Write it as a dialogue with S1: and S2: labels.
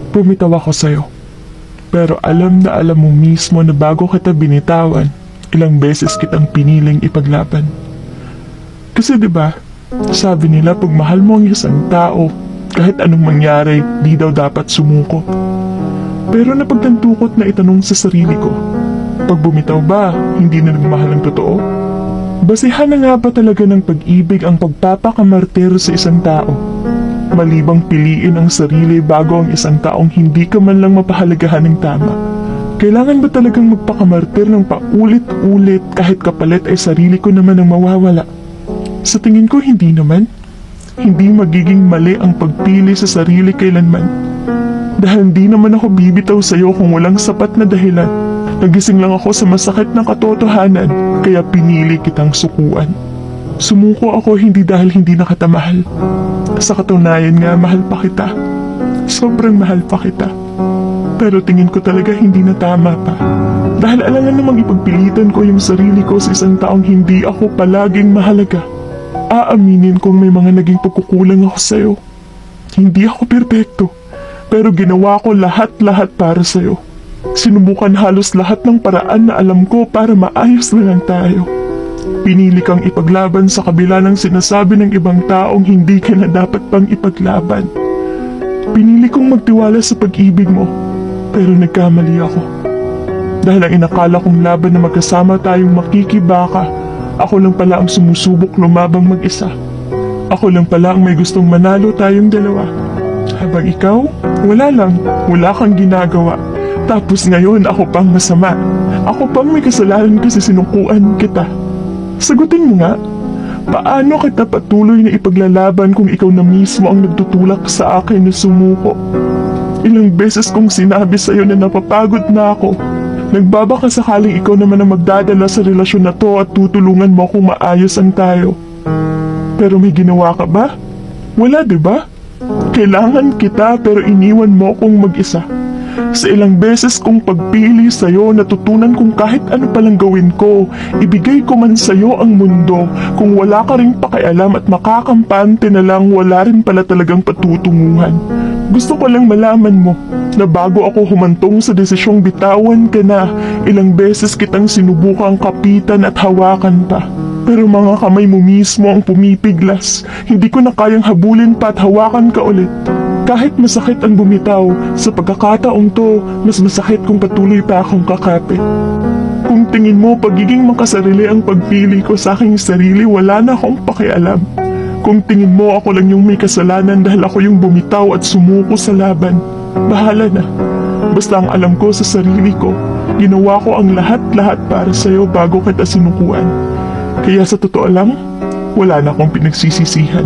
S1: Bumitaw ako sa'yo. Pero alam na alam mo mismo na bago kita binitawan, ilang beses kitang piniling ipaglaban. Kasi 'di ba, sabi nila pag mahal mo ang isang tao, kahit anong mangyari, di daw dapat sumuko. Pero napagtanto ko't na itanong sa sarili ko, pag bumitaw ba, hindi na nagmahal ng totoo? Basihan na nga ba talaga ng pag-ibig ang pagpapakamartir sa isang tao? Malibang piliin ang sarili bago ang isang taong hindi ka man lang mapahalagahan ng tama. Kailangan ba talagang magpakamartir ng paulit-ulit kahit kapalit ay sarili ko naman ang mawawala? Sa tingin ko hindi naman. Hindi magiging mali ang pagpili sa sarili kailanman. Dahil hindi naman ako bibitaw sa'yo kung walang sapat na dahilan. Nagising lang ako sa masakit na katotohanan, kaya pinili kitang sukuan. Sumuko ako hindi dahil hindi na kita mahal. Sa katunayan nga, mahal pa kita. Sobrang mahal pa kita. Pero tingin ko talaga hindi na tama pa. Dahil alangan namang ipagpilitan ko yung sarili ko sa isang taong hindi ako palaging mahalaga. Aaminin kong may mga naging pagkukulang ako sa'yo. Hindi ako perpekto. Pero ginawa ko lahat-lahat para sa'yo. Sinubukan halos lahat ng paraan na alam ko para maayos na lang tayo. Pinili kang ipaglaban sa kabila ng sinasabi ng ibang taong hindi ka na dapat pang ipaglaban. Pinili kong magtiwala sa pag-ibig mo, pero nagkamali ako. Dahil ang inakala kong laban na magkasama tayong makikibaka, ako lang pala ang sumusubok lumabang mag-isa. Ako lang pala ang may gustong manalo tayong dalawa. Habang ikaw, wala kang ginagawa. Tapos ngayon ako pang masama. Ako pang may kasalanan kasi sinukuan kita. Sagutin mo nga, paano kita patuloy na ipaglalaban kung ikaw na mismo ang nagtutulak sa akin na sumuko? Ilang beses kong sinabi sa'yo na napapagod na ako. Nagbabaka sakaling ikaw naman ang magdadala sa relasyon na to at tutulungan mo kung maayos ang tayo. Pero may ginawa ka ba? Wala, diba? Kailangan kita pero iniwan mo akong mag-isa. Sa ilang beses kong pagpili sa'yo, natutunan kong kahit ano palang gawin ko, ibigay ko man sa'yo ang mundo, kung wala ka ring pakialam at makakampante na lang, wala rin pala talagang patutunguhan. Gusto ko lang malaman mo na bago ako humantong sa desisyong bitawan ka na, ilang beses kitang sinubukang kapitan at hawakan pa. Pero mga kamay mo mismo ang pumipiglas, hindi ko na kayang habulin pa at hawakan ka ulit. Kahit masakit ang bumitaw, sa pagkakataong to, mas masakit kung patuloy pa akong kakapit. Kung tingin mo pagiging makasarili ang pagpili ko sa aking sarili, wala na akong pakialam. Kung tingin mo ako lang yung may kasalanan dahil ako yung bumitaw at sumuko sa laban, bahala na. Basta ang alam ko sa sarili ko, ginawa ko ang lahat-lahat para sa'yo bago kita sinukuan. Kaya sa totoo lang, wala na akong pinagsisisihan.